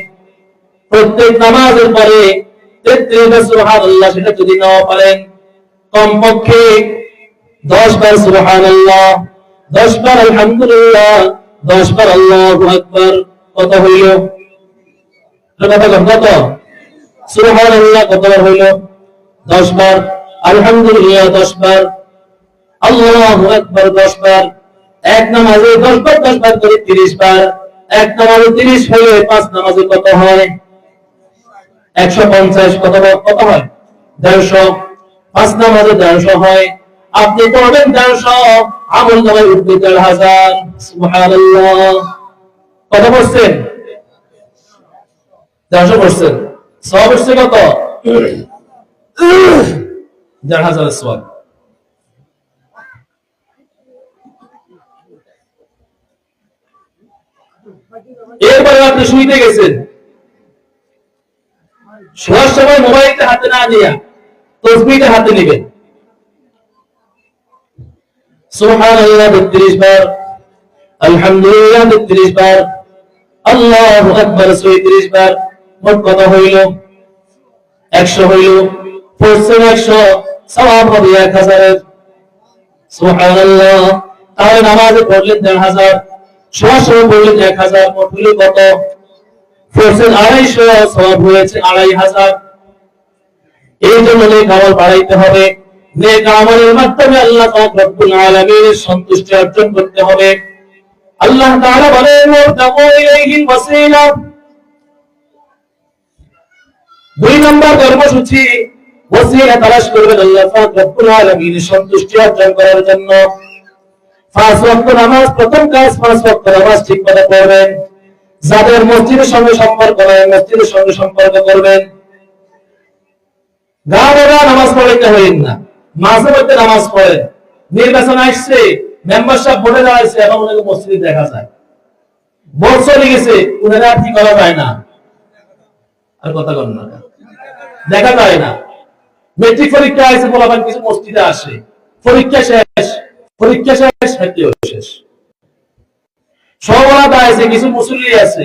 প্রত্যেক নামাজের পরে 33 বার সুবহানাল্লাহ, সেটা যদি নাও পারেন, কমপক্ষে 10 বার সুবহানাল্লাহ, 10 বার আলহামদুলিল্লাহ, 10 বার আল্লাহু আকবার। কত হইল? কত? সুবহানাল্লাহ কতবার হইল? 10 বার, আলহামদুলিল্লাহ 10 বার, আল্লাহু আকবার 10 বার। এক নামাজে 10 বার 10 বার করে 30 বার। এক নামাজে 30 হলে 5 নামাজে কত হয়? 150। কত হয়? 150। 5 নামাজে 150 হয়। আপনি পড়বেন 150, আমল নামায় উঠবে 1000। সুবহানাল্লাহ। কত পড়ছেন? 150 পড়ছেন। সওয়াব হচ্ছে কত? 1000 সওয়াব। এরপরে আপনি শুইতে গেছেন, শোয়ার সময় মোবাইলটা হাতে না নিয়ে তাসবিহটা হাতে নেবেন। সুবহানাল্লাহ 32 বার, আলহামদুলিল্লাহ 32 বার, আল্লাহু আকবার 36 বার। মোট কত হইল? 100 হইল। পড়ছেন 100, সওয়াব হবে 1000 এর। সুবহানাল্লাহ। তাহলে নামাজে পড়লেন 1000, শোয়ার সময় পড়লেন 1000, মোট হইল কত? পড়ছেন 250, সওয়াব হয়েছে 2500। এই জন্য নেক আমল বাড়াইতে হবে। নেক আমলের মাধ্যমে আল্লাহ পাক রব্বুল আলামিনের সন্তুষ্টি অর্জন করতে হবে। আল্লাহ তাআলা বলেন, ওয়াতাকু ইলাইহিল ওয়াসিলা। 2 নম্বর কর্মসূচি, ওয়াসিলা তালাশ করবেন আল্লাহ পাক রব্বুল আলামিনের সন্তুষ্টি অর্জন করার জন্য। 5 ওয়াক্ত নামাজ, প্রথম কাজ 5 ওয়াক্ত নামাজ ঠিকমতো পড়বেন। যাদের মসজিদের সঙ্গে সম্পর্ক নাই, মসজিদের সঙ্গে সম্পর্ক করবেন। গাওয়া নামাজ পড়তে হইন না, মাঝে মধ্যে নামাজ পড়েন। নির্বাচন আসছে, মেম্বারশিপ ভোটে দাঁড়াইছে, এখন ওনাকে মসজিদে দেখা যায়। ভোট চলে গেছে, ওনারা আর কি করা যায় না, আর কথা কন না, দেখা যায় না। মেট্রিক পরীক্ষা আছে, বলাবেন কিছু মসজিদে আসে, পরীক্ষা শেষ, হাতেও শেষ। সবরাতে আছে, কিছু মুসল্লি আছে,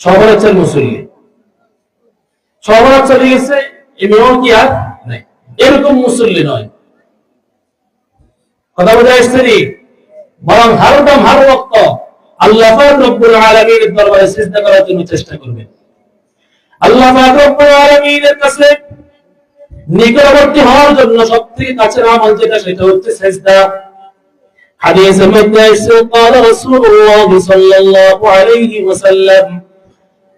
সবরাত হচ্ছে মুসল্লি, সবরাত চলে গেছে, এমনিও কি আর নাই, এরকম মুসল্লি নয়। কথা বোঝা আসছে নি? বরং হারদম হার ওয়াক্ত আল্লাহ পাক রব্বুল আলামিনের দরবারে সিজদা করার জন্য চেষ্টা করবেন। আল্লাহ পাক রব্বুল আলামিনের কাছে নিকটবর্তী হওয়ার জন্য সবথেকে কাছের আমল যেটা, সেটা হচ্ছে সিজদা। হাদিসের মধ্যে এসেছে, قال رسول الله صلى الله عليه وسلم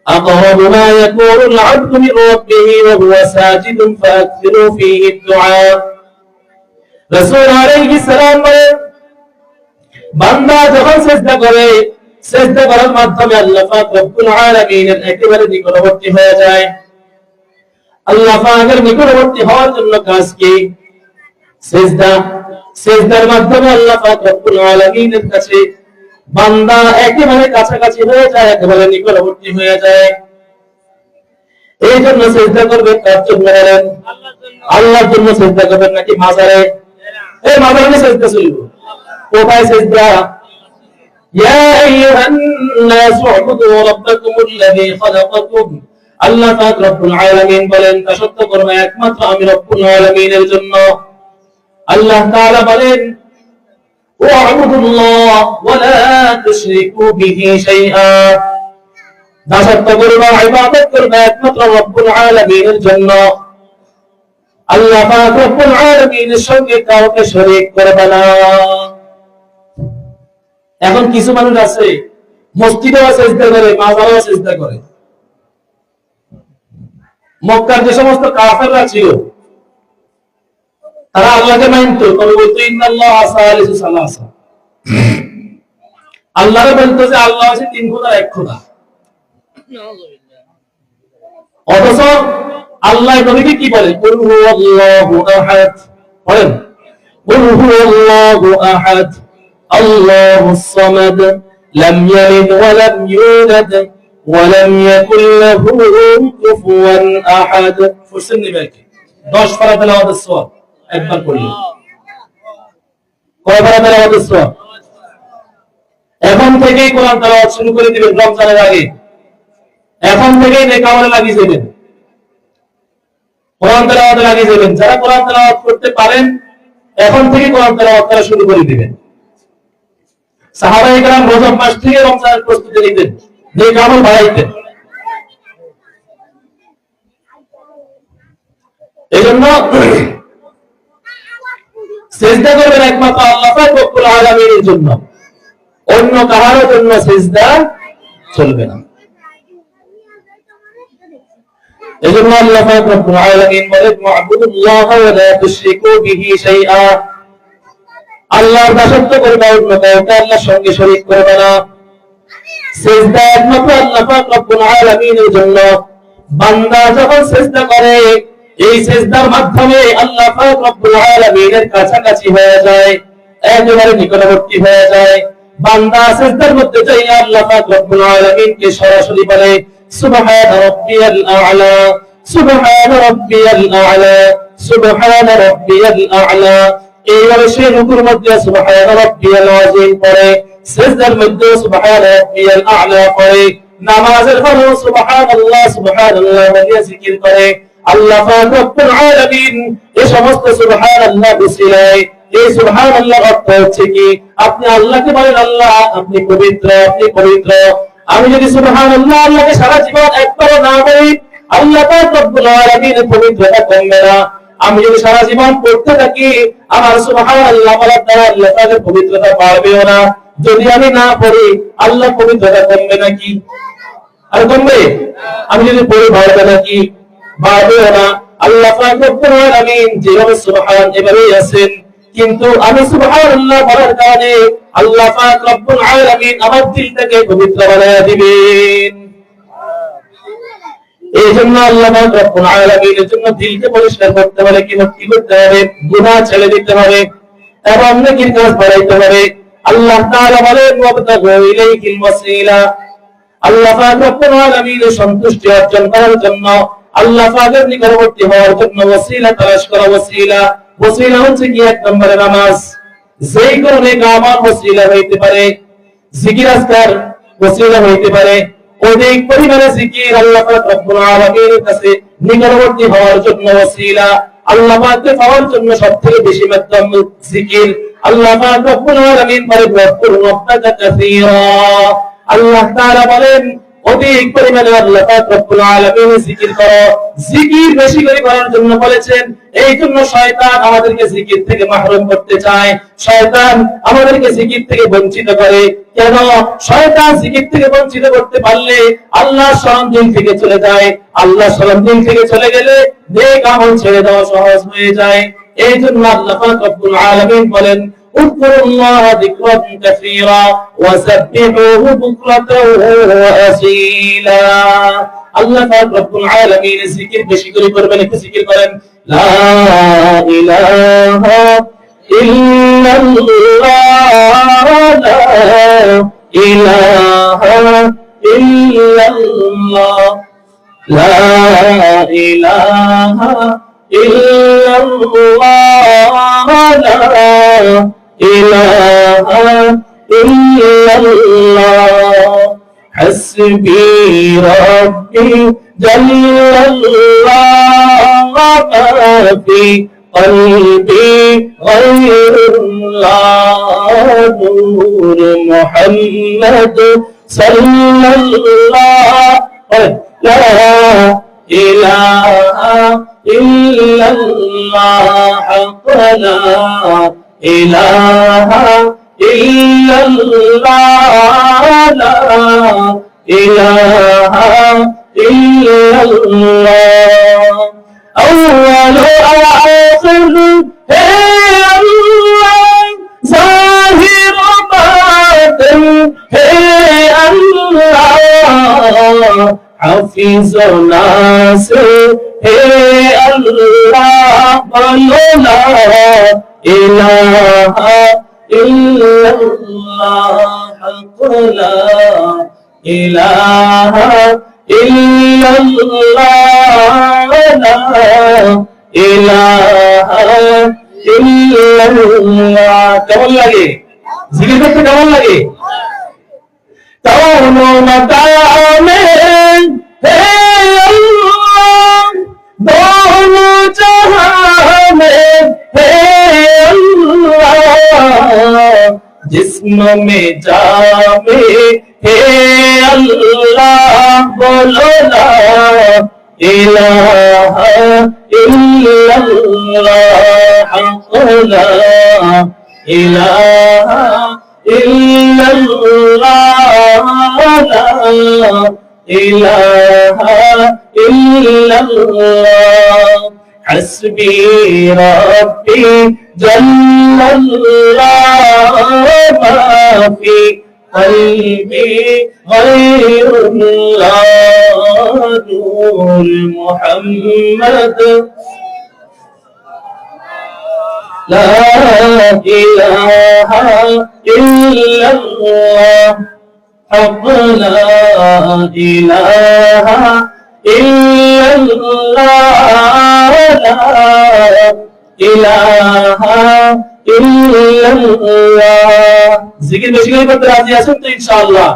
أقرب ما يكون العبد من ربه وهو ساجد فأكثروا فيه الدعاء। রাসূল আলাইহিস সালাম বলেন, বান্দা যখন সিজদা করে, সিজদা করার মাধ্যমে আল্লাহ পাক রব্বুল আলামিনের একেবারে নিকটবর্তী হয়ে যায়। আল্লাহ পাকের নিকটবর্তী হওয়ার জন্য কাজ কি? সিজদা। সিজদার মাধ্যমে আল্লাহ পাক রব্বুল আলামিনের কাছে বান্দা একেবারে কাছাকাছি হয়ে যায়, একেবারে নিকটবর্তী হয়ে যায়। এই জন্য সিজদা করবেন কার জন্য বলেন? আল্লাহর জন্য সিজদা করবেন নাকি মাজারে? এই মাজারে সিজদা চলবে, কোথায় সিজদা? ইয়া আইয়ুহান নাসু উবুদু রাব্বাকুমুল্লাযী খালাকাকুম। আল্লাহ পাক রব্বুল আলামিন বলেন, দাসত্ব করবে একমাত্র আমি রব্বুল আলামিনের জন্য। আল্লাহ তাআলা বলেন, ওয়া'বুদুল্লাহ ওয়া লা তুশরিকু বিহি শাইআ। দাসত্ব করবে, ইবাদত করবে একমাত্র রব্বুল আলামিনের জন্য। আল্লাহ পাক রব্বুল আলামিনের সঙ্গে কাউকে শরীক করবে না। এখন কিছু মানুষ আছে মসজিদেও সিজদা করে, মাজারেও সিজদা করে। মক্কার যে সমস্ত কাফেররা ছিল তারা আল্লাহকে মানতো, তবে বলতো ইন্নাল্লাহ সালিসু সালাসা। আল্লাহরে বলতো যে আল্লাহ আছে তিন খোদার এক খোদা। অথচ আল্লাহ নবীকে কি বলে? কুল হুয়াল্লাহু আহাদ। বলেন কুল হুয়াল্লাহু আহাদ আল্লাহুস সামাদ লাম ইয়ালিদ ওয়া লাম ইউলাদ ওয়া লাম ইয়াকুল লাহু কুফুয়ান আহাদ। ফুরসেন নিবাকি 10 পারা তেলাওয়াতের সওয়াব একবার পড়লে কয় পারা তেলাওয়াতের সওয়াব? এখন থেকেই কোরআন তেলাওয়াত শুরু করে দিবেন রমজানের আগে। এখন থেকেই নেক আমলে লাগিয়ে যাবেন, কোরআন তেলাওয়াতে লাগিয়ে যাবেন। যারা কোরআন তেলাওয়াত করতে পারেন এখন থেকে কোরআন তেলাওয়াত করা শুরু করে দিবেন। সাহাবায়ে কেরাম রজব মাস থেকে রমজানের প্রস্তুতি নিতেন, নেক আমল বাড়াইতেন। এজন্য সিজদা করবেন একমাত্র আল্লাহ পাক রব্বুল আলামিনের জন্য, অন্য কারোর জন্য সিজদা চলবে না। এজন্য আল্লাহ পাক রব্বুল আলামিন বলেন ওয়া'বুদুল্লাহ ওয়া লা তুশরিকু বিহি শাইআ। আল্লাহর দাসত্ব করবে, অন্য কাউকে আল্লাহর সঙ্গে শরীক করবে না। সিজদা একমাত্র আল্লাহ পাক রব্বুল আলামিনের জন্য। বান্দা যখন সিজদা করে এই সিজদার মাধ্যমে আল্লাহ পাক রব্বুল আলামিনের কাছাকাছি হয়ে যায়, একেবারে নিকটবর্তী হয়ে যায়। বান্দা সিজদার মধ্যে যাই আল্লাহ পাক রব্বুল আলামিনকে সরাসরি বলে সুবহান রাব্বিয়াল আ'লা সুবহান রাব্বিয়াল আ'লা সুবহান রাব্বিয়াল আ'লা। এইভাবে সে রুকুর মধ্যে সুবহান রাব্বিয়াল আযীম পড়ে, সিজদার মধ্যে সুবহান রাব্বিয়াল আ'লা পড়ে, নামাজের পরে সুবহানাল্লাহ সুবহানাল্লাহ বলে জিকির করে। আল্লাহ পাক রব্বুল আলামিন এই সমস্ত সুবহানাল্লাহ বিসিলায়, এই সুবহানাল্লাহর অর্থ হচ্ছে কি? আপনি আল্লাহকে বলেন আল্লাহ আপনি পবিত্র, আপনি পবিত্র। আমি যদি সুবহানাল্লাহ আল্লাহকে সারা জীবন একবারও না বলি আল্লাহ পাক রব্বুল আলামিনের পবিত্রতা কমবে না। আমি যদি সারা জীবন পড়তে থাকি আমার সুবহানাল্লাহ বলার দ্বারা আল্লাহ পাকের পবিত্রতা বাড়বেও না। যদি আমি না পড়ি আল্লাহ পবিত্রতা কমবে নাকি? আর কমবে? আমি যদি পড়ি বাড়বে নাকি? বাড়বেও না। আল্লাহ পাক রব্বুল আলামিন যেভাবে সুবহান এভাবেই আছেন, কিন্তু আমি সুবহানাল্লাহ বলার কারণে আল্লাহ পাক রব্বুল আলামিন আমার দিলটাকে পবিত্র বানায়া দিবেন। এইজন্য আল্লাহ পাক রব্বুল আলামিনের জন্য দিলকে পরিষ্কার করতে হবে, কি করতে হবে? গুনাহ ছেড়ে দিতে হবে এবং নেকির কাজ বাড়াইতে হবে। আল্লাহ তাআলা বলেন ওয়াবতাগু ইলাইহিল ওয়াসিলা। আল্লাহ পাক রব্বুল আলামিনের সন্তুষ্টি অর্জন করার জন্য, আল্লাহ পাকের নিকটবর্তী হওয়ার জন্য ওয়াসিলা তালাশ করা। ওয়াসিলা হচ্ছে কি? এক নম্বরে নামাজ। যেই কারণে আমার ওয়াসিলা হইতে পারে, জিকির আজকার ওয়াসিলা হইতে পারে। অধিক পরিমাণে জিকির আল্লাহ পাক রব্বুল আলামিনের কাছে নিকটবর্তী হওয়ার জন্য ওয়াসিলা। আল্লাহ পাককে পাওয়ার জন্য সবথেকে বেশি মাধ্যম জিকির। আল্লাহ পাক রব্বুল আলামিন বলেন ওয়াকুর রাব্বাকা কাসীরা। আল্লাহ তাআলা বলেন অধিক পরিমাণে আল্লাহ পাক রব্বুল আলামিনের জিকির করো। জিকির বেশি করে করার জন্য বলেছেন। এই জন্য শয়তান আমাদেরকে জিকির থেকে মাহরুম করতে চায়, শয়তান আমাদেরকে জিকির থেকে বঞ্চিত করে। কেন? শয়তান জিকির থেকে বঞ্চিত করতে পারলে আল্লাহর স্মরণ দিল থেকে চলে যায়। আল্লাহর স্মরণ দিল থেকে চলে গেলে নেক আমল ছেড়ে দেওয়া সহজ হয়ে যায়। এই জন্য আল্লাহ পাক রব্বুল আলামিন বলেন اذكروا الله ذكرا كثيرا وسبحوه بكرة وأصيلا। আল্লাহ পাক রব্বুল আলামিন জিকির বেশি করে করবেন। একটু জিকির করেন লা ইলাহা ইল্লাল্লাহ লা ইলাহা ইল্লাল্লাহ লা ইলাহা ইল্লাল্লাহ লা ইলাহা ইল্লাল্লাহ হাসবি রাব্বি জাল্লাল্লাহ মা ফি কলবি গায়রুল্লাহ নূর মুহাম্মদ সাল্লাল্লাহু লা ইলাহা ইল্লাল্লাহ হক লা ইলাহা ইল্লাল্লাহ লা ইলাহা ইল্লাল্লাহ أول وآخر هي الله ظاهر باطن هي الله حفيظ ناصر هي الله ولا إله إلا الله حق لا إله إلا الله لا إله إلا الله কেমন লাগে জিকির করতে কেমন লাগে كون مقام ہے اللہ دونوں جہاں میں ہے اللہ جسم میں جامع ہے اللہ بولو لا الہ الا اللہ حق لا الہ إلا الله لا إله إلا الله حسبي ربي جل الله ما في قلبي غير الله نور محمد لا إله إلا الله حق لا إله إلا الله لا إله إلا الله জিকির বেশি করে করতে রাজি আছেন তো ইনশাআল্লাহ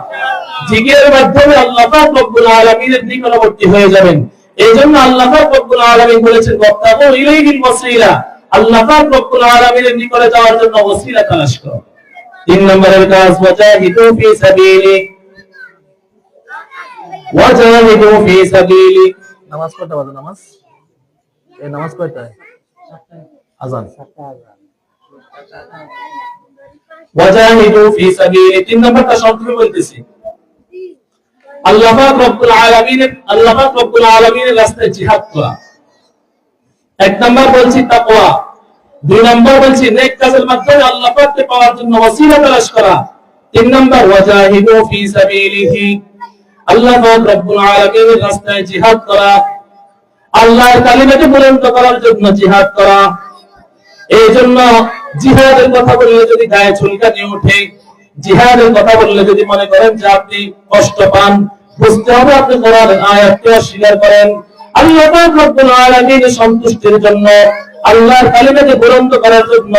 জিকিরের মাধ্যমে আল্লাহ পাক রব্বুল আলামিনের নিকটবর্তী হয়ে যাবেন এইজন্য আল্লাহ পাক রব্বুল আলামিন বলেছেন ওয়াক্তাবু ইলাইহিল ওয়াসিলা আল্লাহ পাক রব্বুল আলামিনের নিকটে যাওয়ার জন্য ওসিলা তালাশ করো 3 নম্বরের কাজ ওয়াজাহিদু ফি সাবিলি ওয়াজাহিদু ফি সাবিলি নামাজ পড়তে হবে নামাজ এই নামাজ পড়তে হয় আযান ওয়াজাহিদু ফি সাবিলি 3 নম্বরটা সংক্ষেপে বলতেছি আল্লাহ পাক রব্বুল আলামিনের রাস্তায় জিহাদ করা এক নাম্বার বলছি তাকওয়া দুই নাম্বার বলছি নেক কাজের মাধ্যমে আল্লাহ পাককে পাওয়ার জন্য ওসিলা তালাশ করা তিন নাম্বার ওয়াজাহিদু ফি সাবিলিহি আল্লাহ পাক রব্বুল আলামিনের রাস্তায় জিহাদ করা আল্লাহর কালিমাকে বুলন্দ করার জন্য জিহাদ করা এইজন্য জিহাদের কথা বললে যদি গায়ে চুলকানি ওঠে জিহাদের কথা বললে যদি মনে করেন যে আপনি কষ্ট পান বুঝতে হবে আপনি কোরআনের আয়াতকে অস্বীকার করেন আল্লাহ পাক রব্বুল আলামিনের সন্তুষ্টির জন্য আল্লাহর কালিমাকে বুলন্দ করার জন্য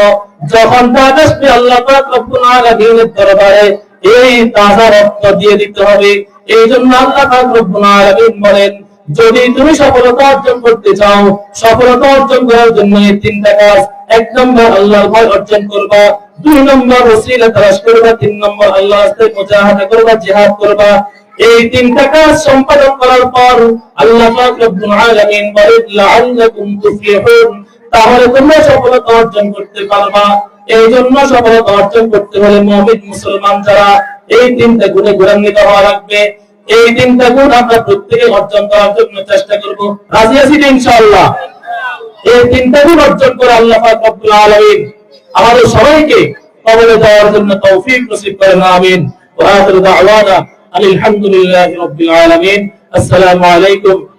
যখন আসবে আল্লাহ পাক রব্বুল আলামিনের দরবারে এই তাজা রক্ত দিয়ে দিতে হবে এইজন্য আল্লাহ পাক রব্বুল আলামিন বলেন যদি তুমি সফলতা অর্জন করতে চাও সফলতা অর্জন করার জন্য এই তিনটা কাজ এক নম্বর আল্লাহর ভয় অর্জন করবা দুই নম্বর ওসিলা তালাশ করবা তিন নম্বর আল্লাহর রাস্তায় মুজাহাদা করবা জিহাদ করবা এই তিনটা কাজ সম্পাদন করার পর আল্লাহ পাক রব্বুল আলামিন বলেন লাআল্লাকুম তুফলিহুন তাহলে তোমরা সফলতা অর্জন করতে পারবা এইজন্য সফলতা অর্জন করতে হলে মুমিন মুসলমান যারা এই তিনটা গুণে গুণান্বিত হওয়া লাগবে এই তিনটা গুণ আমরা প্রত্যেকে অর্জন করার জন্য চেষ্টা করব রাজি আছি ইনশাআল্লাহ এই তিনটা গুণ অর্জন করে আল্লাহ পাক রব্বুল আলামিন আমাদের সবাইকে কবুল দেওয়ার জন্য তৌফিক নসিব করেন আমিন ওয়া আখিরু দাওয়ানা আলহামদুলিল্লাহি রাব্বিল আলামিন আসসালামু আলাইকুম